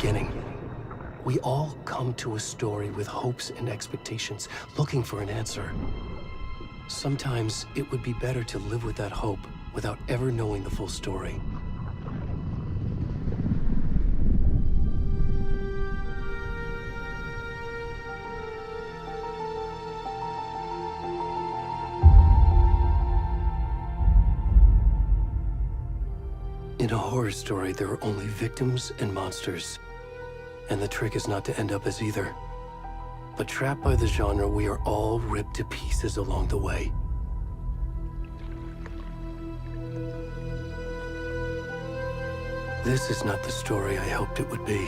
beginning. We all come to a story with hopes and expectations, looking for an answer. Sometimes it would be better to live with that hope without ever knowing the full story. In a horror story, there are only victims and monsters. And the trick is not to end up as either. But trapped by the genre, we are all ripped to pieces along the way. This is not the story I hoped it would be.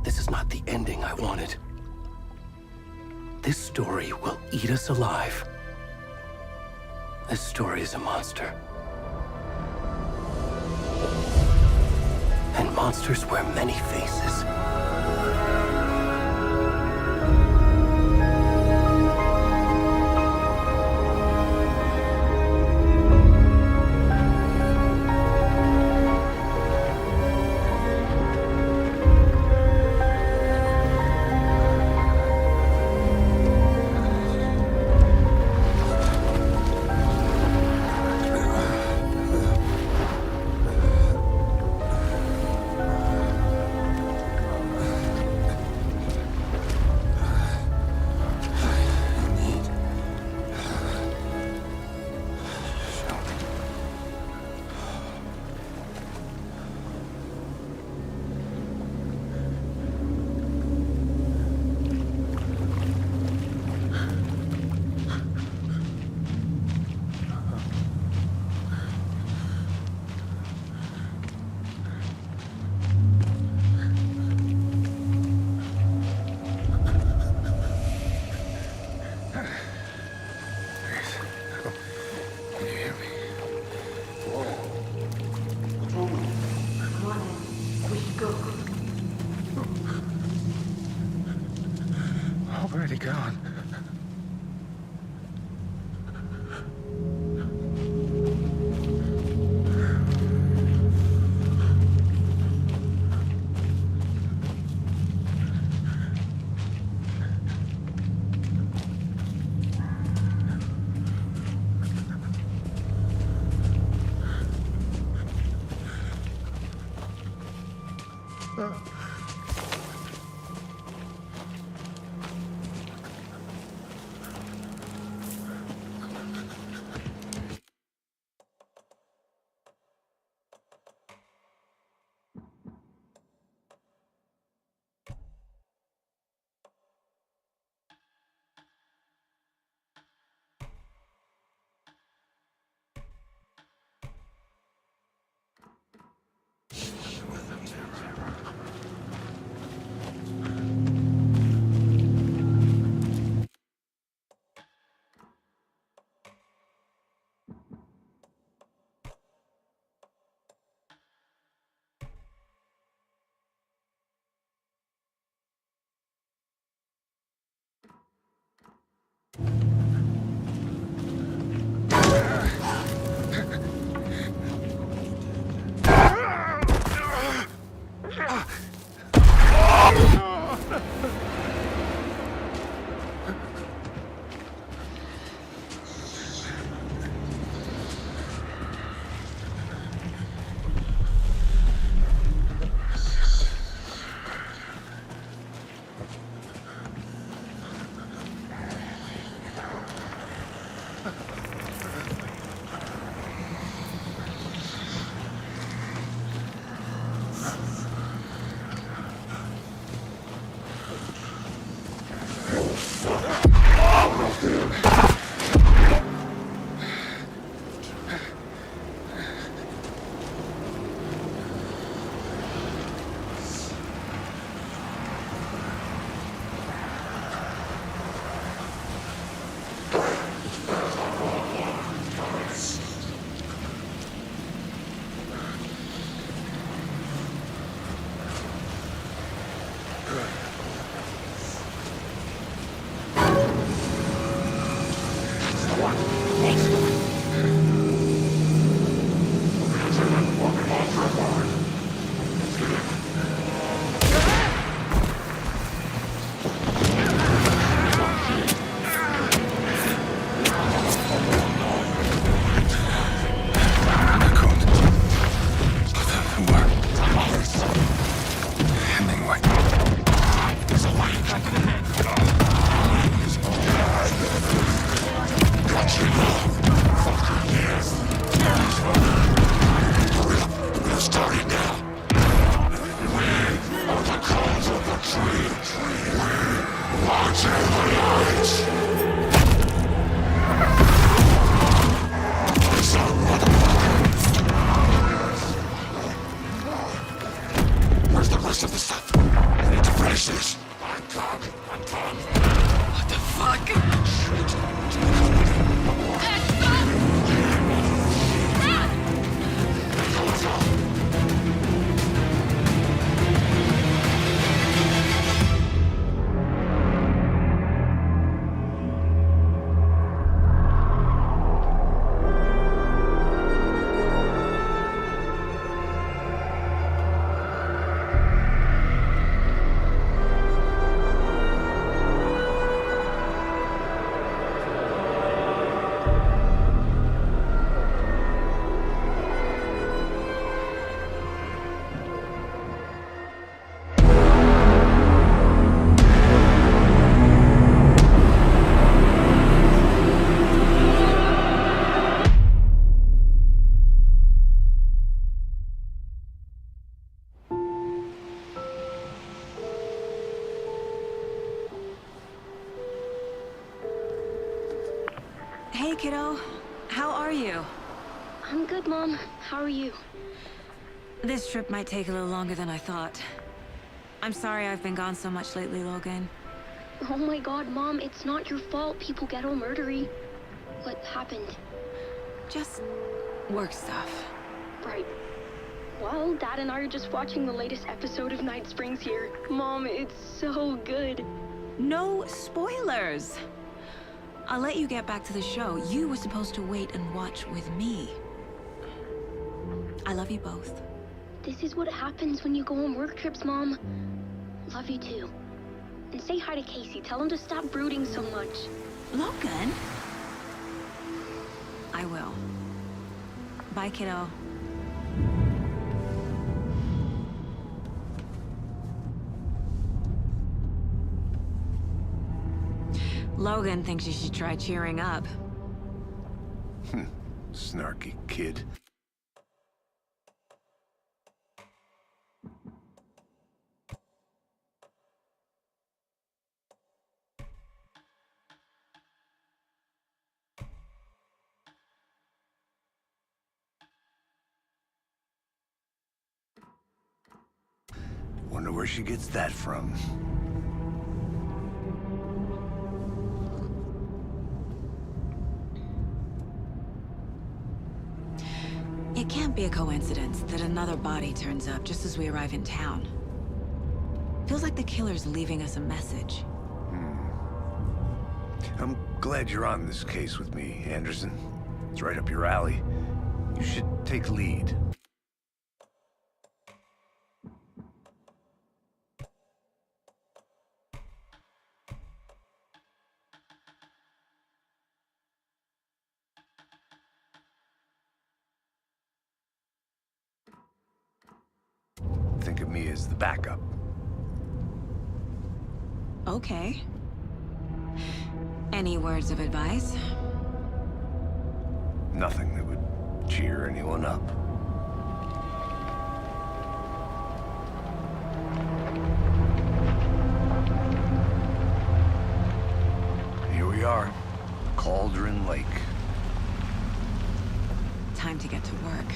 This is not the ending I wanted. This story will eat us alive. This story is a monster. And monsters wear many faces. Where'd he gone? Hey, kiddo. How are you? I'm good, Mom. How are you? This trip might take a little longer than I thought. I'm sorry I've been gone so much lately, Logan. Oh my god, Mom, it's not your fault people get all murdery. What happened? Just work stuff. Right. Well, Dad and I are just watching the latest episode of Night Springs here. Mom, it's so good. No spoilers! I'll let you get back to the show. You were supposed to wait and watch with me. I love you both. This is what happens when you go on work trips, Mom. Love you too. And say hi to Casey. Tell him to stop brooding so much. Logan? I will. Bye, kiddo. Logan thinks you should try cheering up. Snarky kid. Wonder where she gets that from. It can't be a coincidence that another body turns up just as we arrive in town. Feels like the killer's leaving us a message. I'm glad you're on this case with me, Anderson. It's right up your alley. You should take lead. Think of me as the backup. Okay. Any words of advice? Nothing that would cheer anyone up. Here we are, Cauldron Lake. Time to get to work.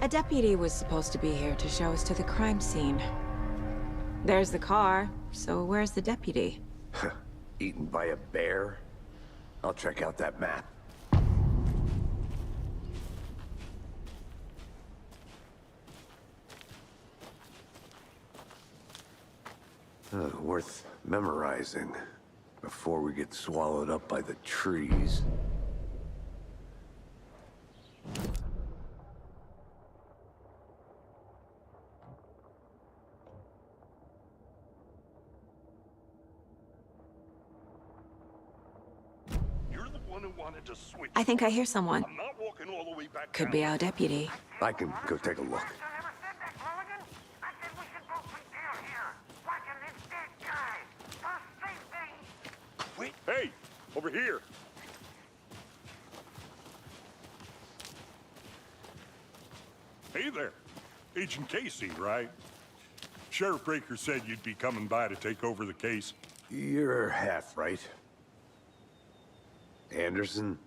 A deputy was supposed to be here to show us to the crime scene. There's the car, so where's the deputy? Eaten by a bear? I'll check out that map. Worth memorizing before we get swallowed up by the trees. I think I hear someone. I'm not walking all the way back Could down. be our deputy. I can go take a look. Wait. Hey, over here. Hey there. Agent Casey, right? Sheriff Breaker said you'd be coming by to take over the case. You're half right. Anderson?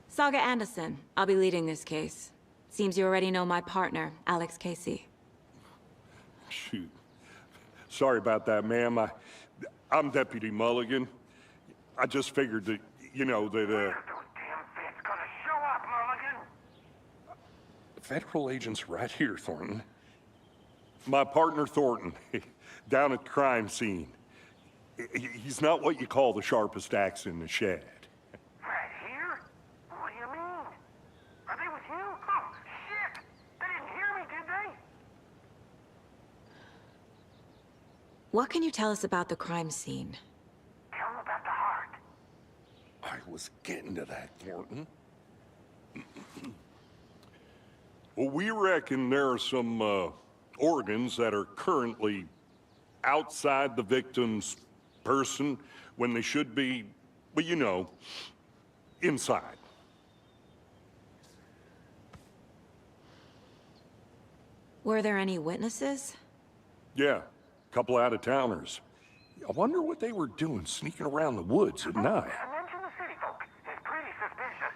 Saga Anderson. I'll be leading this case. Seems you already know my partner, Alex Casey. Shoot. Sorry about that, ma'am. I'm Deputy Mulligan. I just figured that, you know, that, Federal agent's right here, Thornton. My partner, Thornton, down at the crime scene. He's not what you call the sharpest axe in the shed. Right here? What do you mean? Are they with you? Oh, shit! They didn't hear me, did they? What can you tell us about the crime scene? Tell them about the heart. I was getting to that, Thornton. Well, we reckon there are some, organs that are currently outside the victim's person when they should be, well, you know, inside. Were there any witnesses? Yeah, couple out-of-towners. I wonder what they were doing sneaking around the woods at night. Mention the city folk. It's pretty suspicious.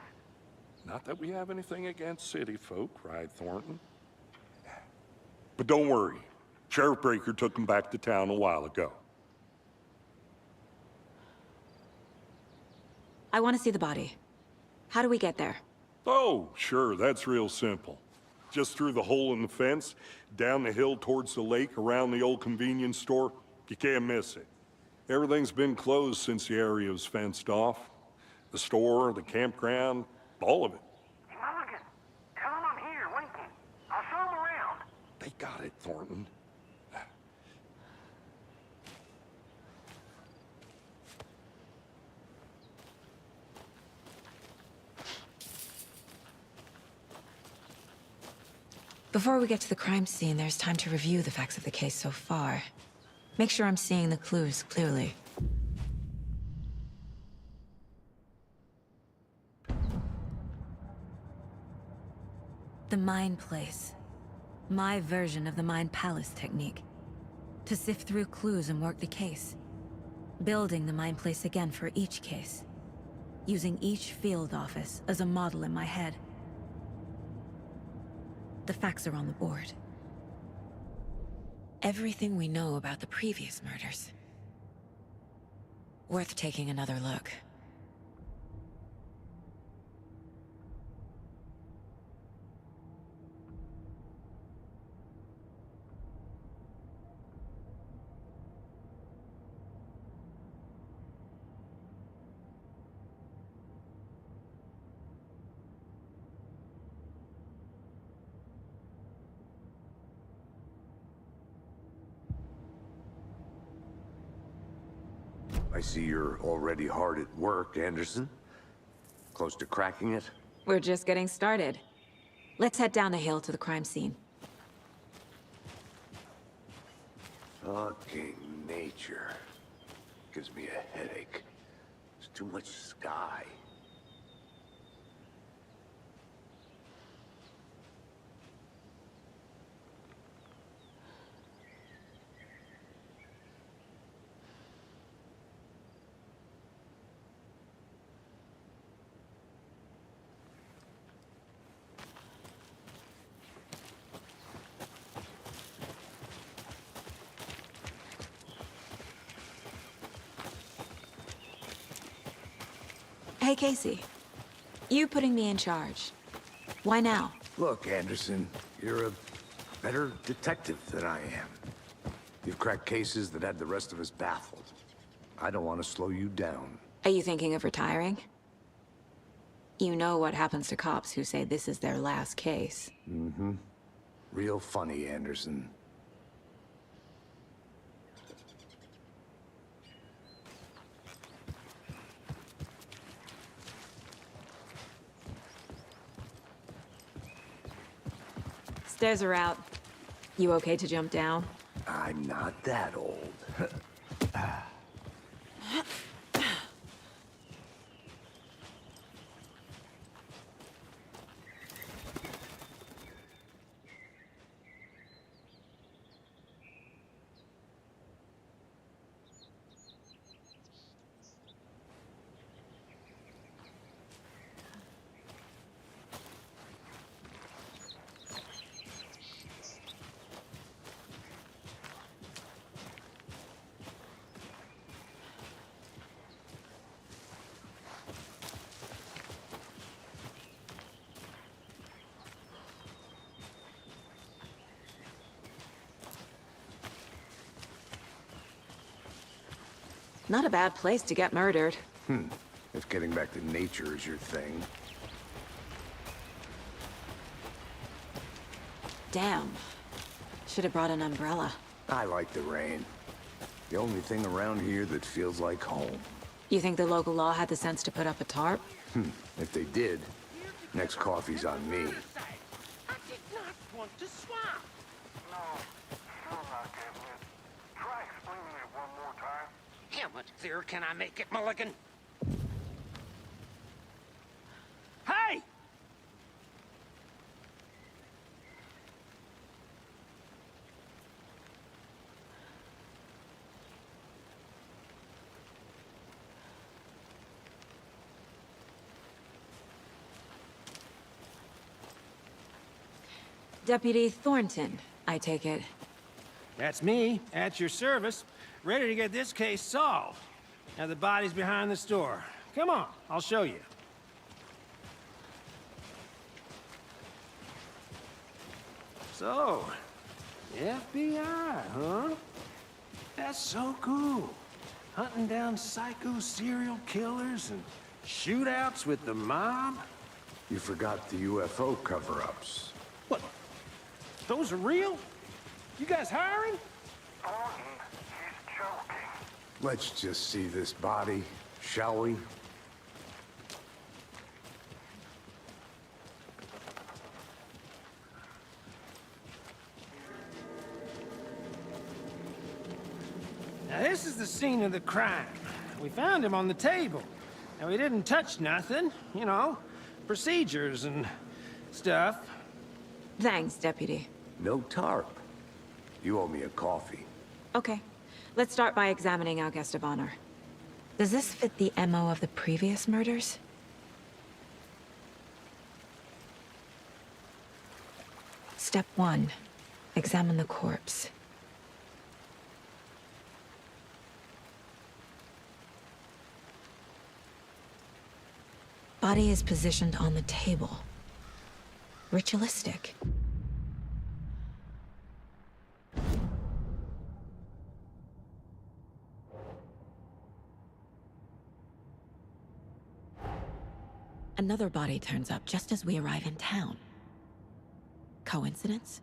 Not that we have anything against city folk, cried Thornton. But don't worry. Sheriff Breaker took them back to town a while ago. I want to see the body. How do we get there? Oh, sure, that's real simple. Just through the hole in the fence, down the hill towards the lake, around the old convenience store. You can't miss it. Everything's been closed since the area was fenced off. The store, the campground, all of it. Hey, Mulligan, tell him I'm here waiting. I'll show him around. They got it, Thornton. Before we get to the crime scene, there's time to review the facts of the case so far. Make sure I'm seeing the clues clearly. The Mind Place. My version of the Mind Palace technique. To sift through clues and work the case. Building the Mind Place again for each case. Using each field office as a model in my head. The facts are on the board. Everything we know about the previous murders. Worth taking another look. I see you're already hard at work, Anderson. Close to cracking it? We're just getting started. Let's head down the hill to the crime scene. Fucking nature. Gives me a headache. There's too much sky. Hey, Casey. You putting me in charge. Why now? Look, Anderson, you're a better detective than I am. You've cracked cases that had the rest of us baffled. I don't want to slow you down. Are you thinking of retiring? You know what happens to cops who say this is their last case. Mm-hmm. Real funny, Anderson. Stairs are out. You okay to jump down? I'm not that old. Not a bad place to get murdered. If getting back to nature is your thing. Damn. Should have brought an umbrella. I like the rain. The only thing around here that feels like home. You think the local law had the sense to put up a tarp? If they did, next coffee's on me. I did not want to swap. No, sure not, Kevin. Try explaining it one more time. How much clearer can I make it, Mulligan? Hey! Deputy Thornton, I take it. That's me, at your service, ready to get this case solved. Now the body's behind the store. Come on, I'll show you. So, FBI, huh? That's so cool. Hunting down psycho serial killers and shootouts with the mob? You forgot the UFO cover-ups. What? Those are real? You guys hiring? Thornton, he's joking. Let's just see this body, shall we? Now this is the scene of the crime. We found him on the table. Now he didn't touch nothing, you know, procedures and stuff. Thanks, Deputy. No tarp. You owe me a coffee. Okay. Let's start by examining our guest of honor. Does this fit the MO of the previous murders? Step 1. Examine the corpse. Body is positioned on the table. Ritualistic. Another body turns up just as we arrive in town. Coincidence?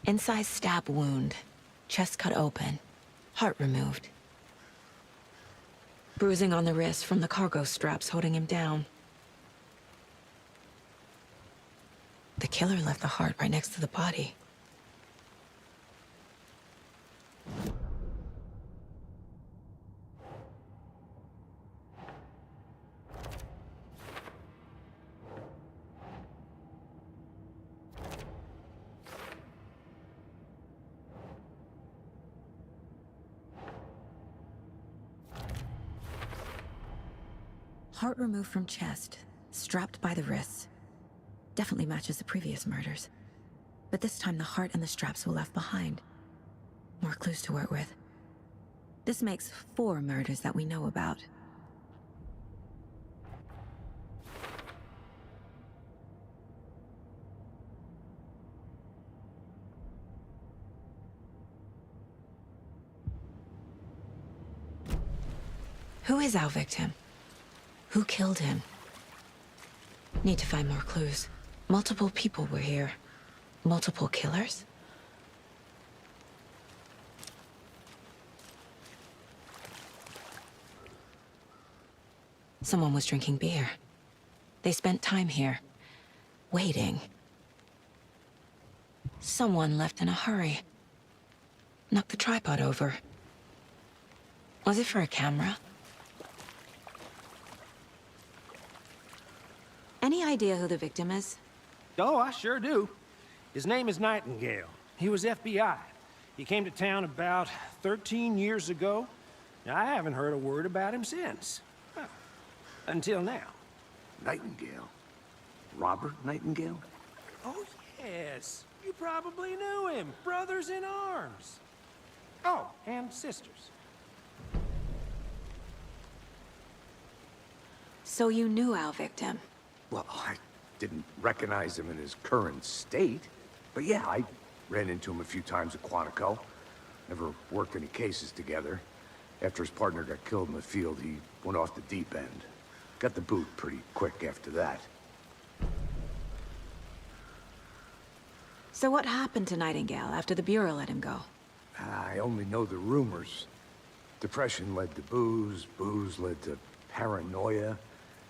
Incised stab wound, chest cut open, heart removed. Bruising on the wrist from the cargo straps holding him down. The killer left the heart right next to the body. Heart removed from chest, strapped by the wrists. Definitely matches the previous murders. But this time the heart and the straps were left behind. More clues to work with. This makes 4 murders that we know about. Who is our victim? Who killed him? Need to find more clues. Multiple people were here. Multiple killers? Someone was drinking beer. They spent time here, waiting. Someone left in a hurry. Knocked the tripod over. Was it for a camera? Any idea who the victim is? Oh, I sure do. His name is Nightingale. He was FBI. He came to town about 13 years ago. I haven't heard a word about him since. Well, until now. Nightingale? Robert Nightingale? Oh, yes. You probably knew him. Brothers in arms. Oh, and sisters. So you knew our victim? Well, I didn't recognize him in his current state. But yeah, I ran into him a few times at Quantico. Never worked any cases together. After his partner got killed in the field, he went off the deep end. Got the boot pretty quick after that. So what happened to Nightingale after the Bureau let him go? I only know the rumors. Depression led to booze, booze led to paranoia.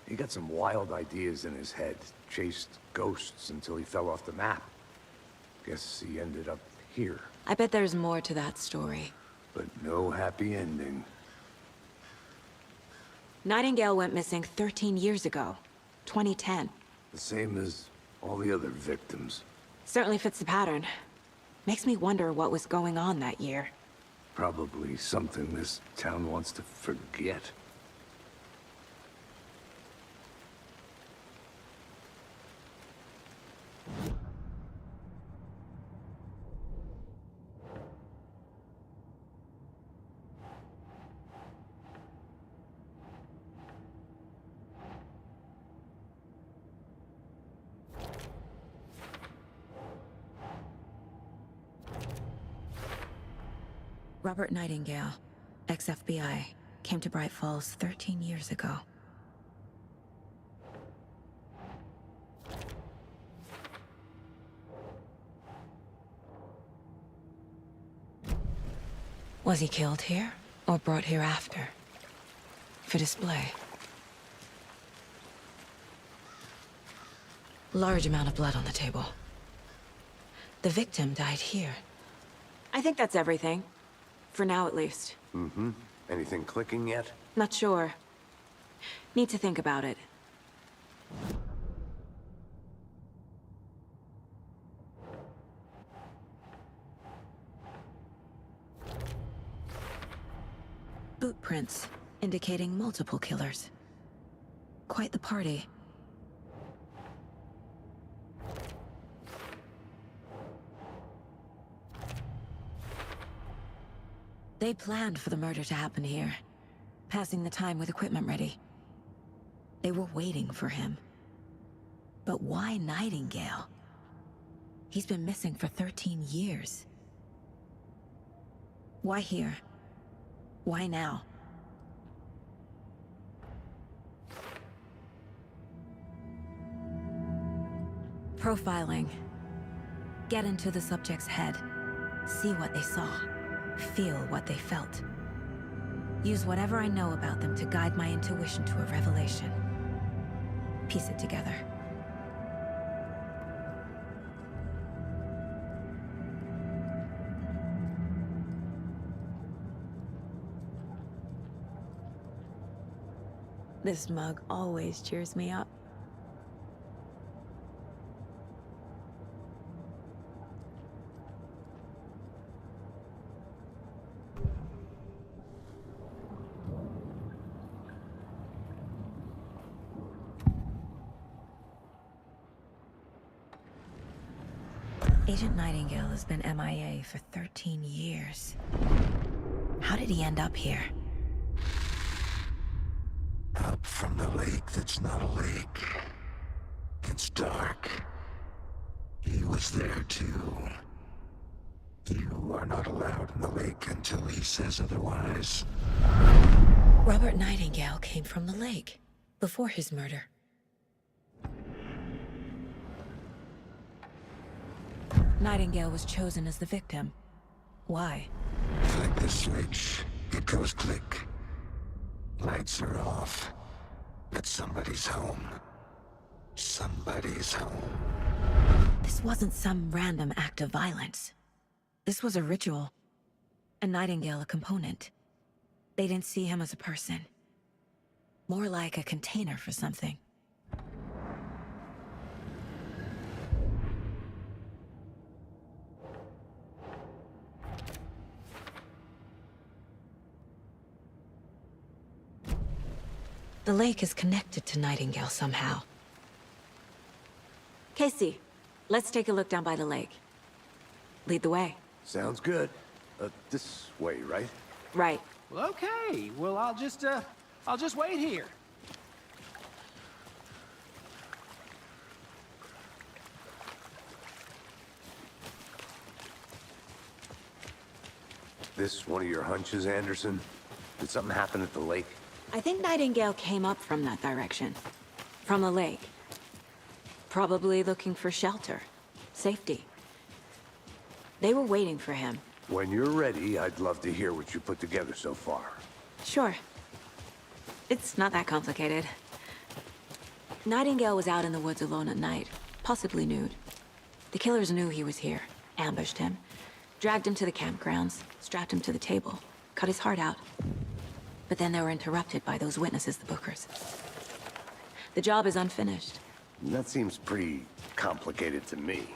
He got some wild ideas in his head, chased ghosts until he fell off the map. Guess he ended up here. I bet there's more to that story. But no happy ending. Nightingale went missing 13 years ago, 2010. The same as all the other victims. Certainly fits the pattern. Makes me wonder what was going on that year. Probably something this town wants to forget. Robert Nightingale, ex-FBI, came to Bright Falls 13 years ago. Was he killed here, or brought here after? For display. Large amount of blood on the table. The victim died here. I think that's everything. For now, at least. Mm-hmm. Anything clicking yet? Not sure. Need to think about it. Boot prints, indicating multiple killers. Quite the party. They planned for the murder to happen here, passing the time with equipment ready. They were waiting for him. But why Nightingale? He's been missing for 13 years. Why here? Why now? Profiling. Get into the subject's head. See what they saw. Feel what they felt. Use whatever I know about them to guide my intuition to a revelation. Piece it together. This mug always cheers me up. Agent Nightingale has been MIA for 13 years. How did he end up here? Up from the lake that's not a lake. It's dark. He was there too. You are not allowed in the lake until he says otherwise. Robert Nightingale came from the lake, before his murder. Nightingale was chosen as the victim. Why? Flick the switch. It goes click. Lights are off. But somebody's home. Somebody's home. This wasn't some random act of violence. This was a ritual. And Nightingale a component. They didn't see him as a person. More like a container for something. The lake is connected to Nightingale somehow. Casey, let's take a look down by the lake. Lead the way. Sounds good. This way, right? Right. Well, okay. Well, I'll just wait here. This one of your hunches, Anderson? Did something happen at the lake? I think Nightingale came up from that direction. From the lake. Probably looking for shelter. Safety. They were waiting for him. When you're ready, I'd love to hear what you put together so far. Sure. It's not that complicated. Nightingale was out in the woods alone at night, possibly nude. The killers knew he was here, ambushed him, dragged him to the campgrounds, strapped him to the table, cut his heart out. But then they were interrupted by those witnesses, the Bookers. The job is unfinished. That seems pretty complicated to me.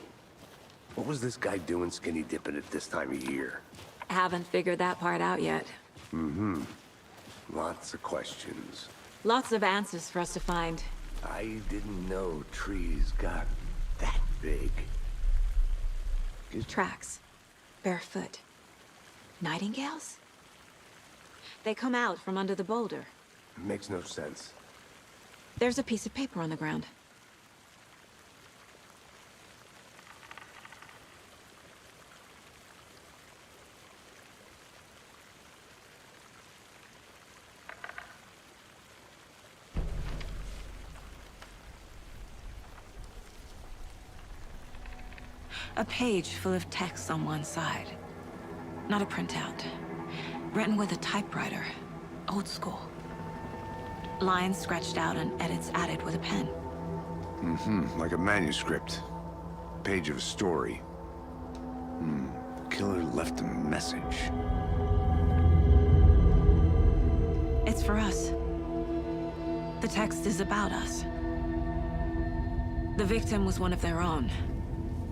What was this guy doing skinny dipping at this time of year? Haven't figured that part out yet. Lots of questions. Lots of answers for us to find. I didn't know trees got that big. Tracks. Barefoot. Nightingales? They come out from under the boulder. Makes no sense. There's a piece of paper on the ground. A page full of text on one side. Not a printout. Written with a typewriter. Old school. Lines scratched out and edits added with a pen. Like a manuscript. Page of a story. Killer left a message. It's for us. The text is about us. The victim was one of their own.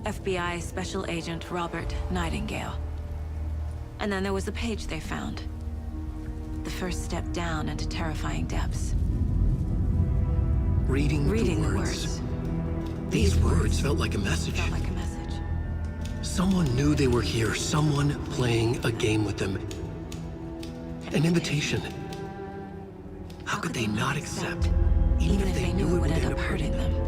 FBI Special Agent Robert Nightingale. And then there was the page they found. The first step down into terrifying depths. Reading the words. These words felt like a message. Felt like a message. Someone knew they were here. Someone playing a game with them. An invitation. How could they not accept? Even if they knew it would end up hurting them.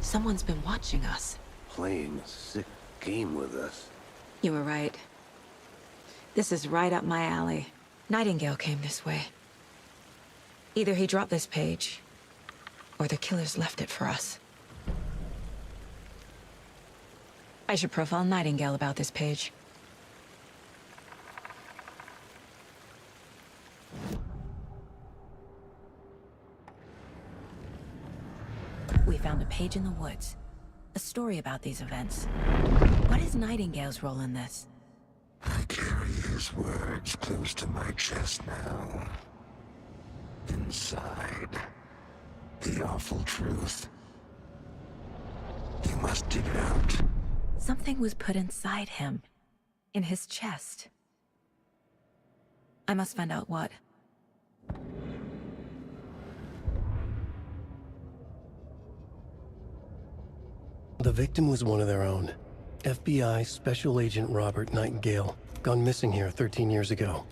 Someone's been watching us. Playing a sick game with us. You were right. This is right up my alley. Nightingale came this way. Either he dropped this page, or the killers left it for us. I should profile Nightingale about this page. We found a page in the woods. A story about these events. What is Nightingale's role in this? I carry his words close to my chest now. Inside, the awful truth. You must dig it out. Something was put inside him. In his chest. I must find out what. The victim was one of their own. FBI Special Agent Robert Nightingale, gone missing here 13 years ago.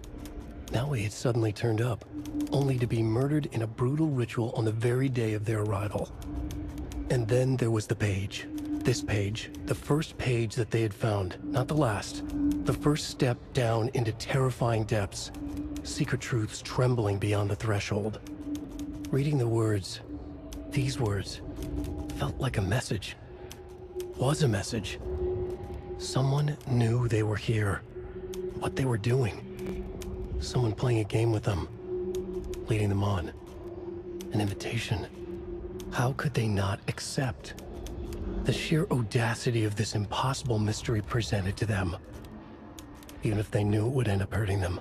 Now he had suddenly turned up, only to be murdered in a brutal ritual on the very day of their arrival. And then there was the page. This page, the first page that they had found, not the last. The first step down into terrifying depths. Secret truths trembling beyond the threshold. Reading the words, these words, felt like a message. Was a message. Someone knew they were here. What they were doing. Someone playing a game with them. Leading them on. An invitation. How could they not accept? The sheer audacity of this impossible mystery presented to them. Even if they knew it would end up hurting them.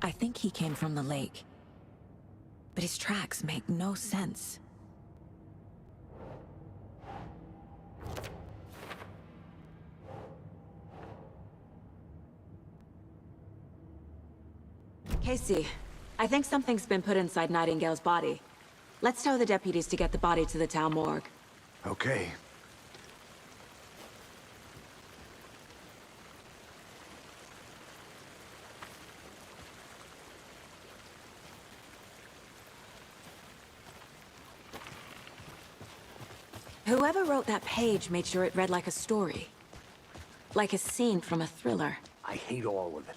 I think he came from the lake. But his tracks make no sense. Casey, I think something's been put inside Nightingale's body. Let's tell the deputies to get the body to the town morgue. Okay. Whoever wrote that page made sure it read like a story. Like a scene from a thriller. I hate all of it.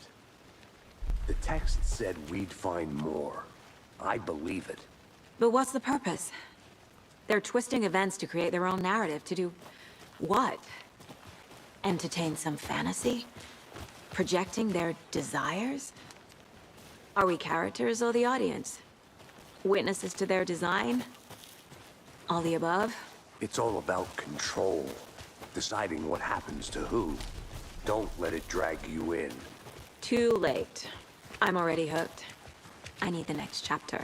The text said we'd find more. I believe it. But what's the purpose? They're twisting events to create their own narrative. To do what? Entertain some fantasy? Projecting their desires? Are we characters or the audience? Witnesses to their design? All the above? It's all about control. Deciding what happens to who. Don't let it drag you in. Too late. I'm already hooked. I need the next chapter.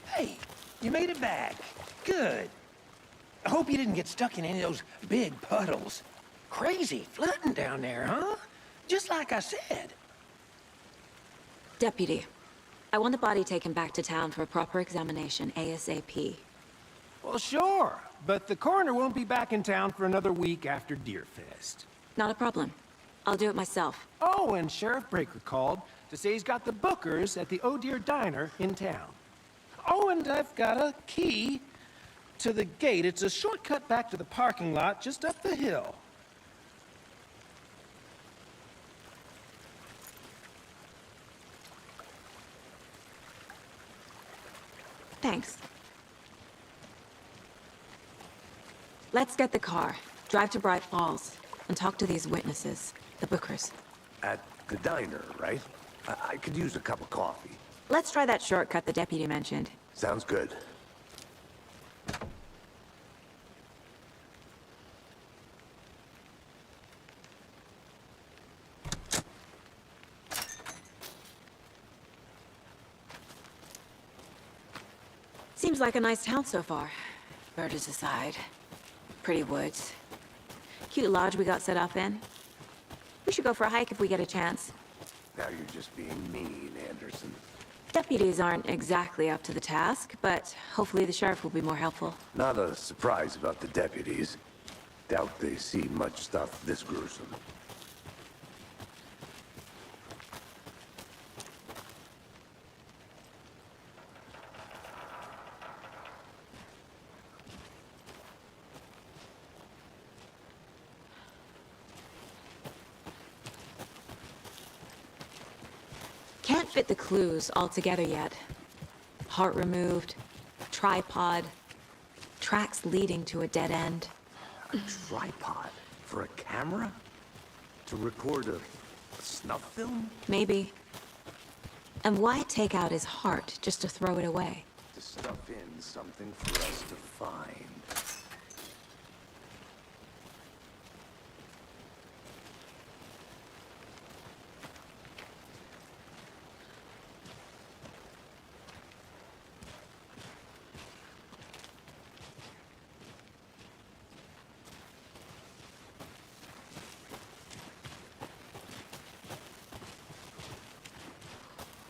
Hey, you made it back. Good. I hope you didn't get stuck in any of those big puddles. Crazy flooding down there, huh? Just like I said. Deputy, I want the body taken back to town for a proper examination ASAP. Well, sure, but the coroner won't be back in town for another week after Deerfest. Not a problem. I'll do it myself. Oh, and Sheriff Breaker called to say he's got the Bookers at the Oh Dear Diner in town. Oh, and I've got a key to the gate. It's a shortcut back to the parking lot just up the hill. Thanks. Let's get the car, drive to Bright Falls, and talk to these witnesses, the Bookers. At the diner, right? I could use a cup of coffee. Let's try that shortcut the deputy mentioned. Sounds good. Seems like a nice town so far. Murders aside. Pretty woods. Cute lodge we got set up in. We should go for a hike if we get a chance. Now you're just being mean, Anderson. Deputies aren't exactly up to the task, but hopefully the sheriff will be more helpful. Not a surprise about the deputies. Doubt they see much stuff this gruesome. Can't fit the clues all together yet. Heart removed, tripod, tracks leading to a dead end. A tripod? For a camera? To record a snuff film? Maybe. And why take out his heart just to throw it away? To stuff in something for us to find.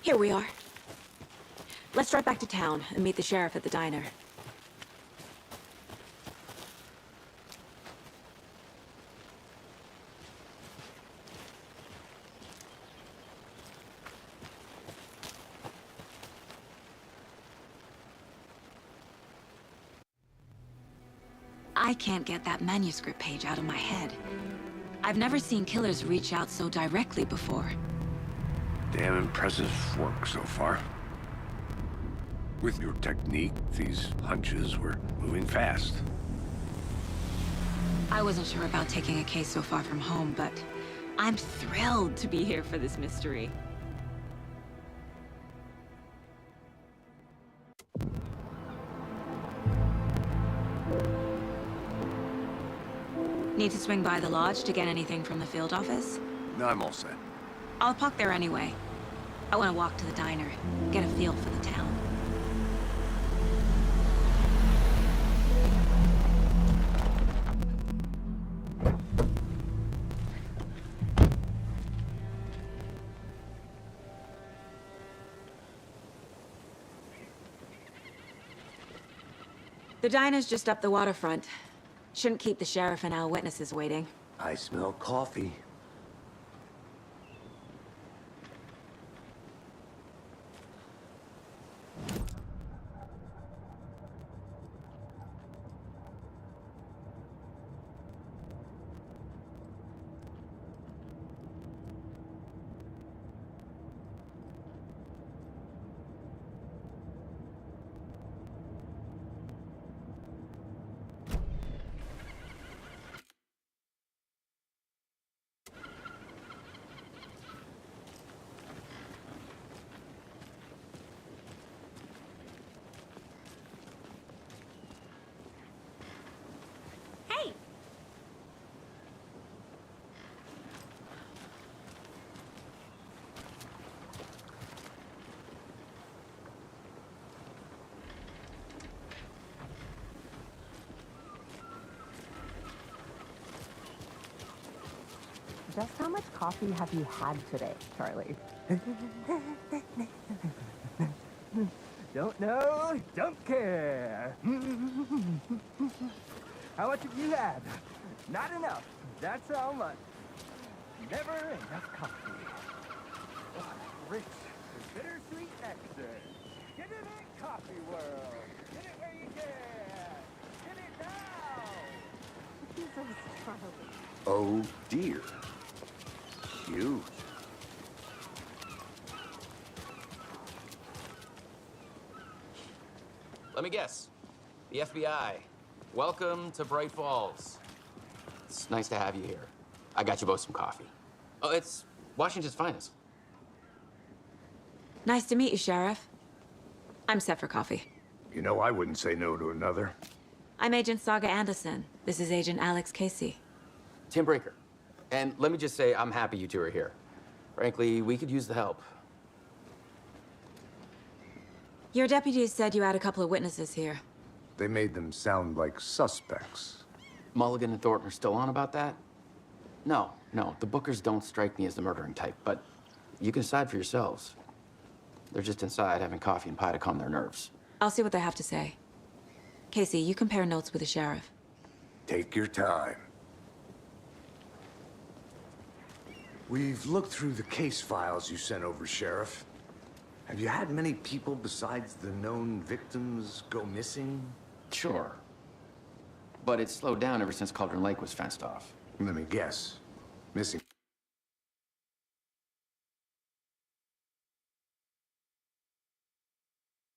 Here we are. Let's drive back to town and meet the sheriff at the diner. I can't get that manuscript page out of my head. I've never seen killers reach out so directly before. Damn impressive work so far. With your technique, these hunches were moving fast. I wasn't sure about taking a case so far from home, but I'm thrilled to be here for this mystery. Need to swing by the lodge to get anything from the field office? No, I'm all set. I'll park there anyway. I want to walk to the diner, get a feel for the town. The diner's just up the waterfront. Shouldn't keep the sheriff and our witnesses waiting. I smell coffee. Just how much coffee have you had today, Charlie? Don't know, don't care. How much have you had? Not enough. That's how much. Never enough coffee. Oh, rich, bittersweet nectar. Get it in, coffee world. Get it where you can. Get it now. Jesus, Charlie. Oh dear. Cute. Let me guess. The FBI. Welcome to Bright Falls. It's nice to have you here. I got you both some coffee. Oh, it's Washington's finest. Nice to meet you, Sheriff. I'm set for coffee. You know, I wouldn't say no to another. I'm Agent Saga Anderson. This is Agent Alex Casey. Tim Breaker. And let me just say, I'm happy you two are here. Frankly, we could use the help. Your deputies said you had a couple of witnesses here. They made them sound like suspects. Mulligan and Thornton are still on about that? No, the Bookers don't strike me as the murdering type, but you can decide for yourselves. They're just inside having coffee and pie to calm their nerves. I'll see what they have to say. Casey, you compare notes with the sheriff. Take your time. We've looked through the case files you sent over, Sheriff. Have you had many people besides the known victims go missing? Sure. But it's slowed down ever since Cauldron Lake was fenced off. Let me guess. Missing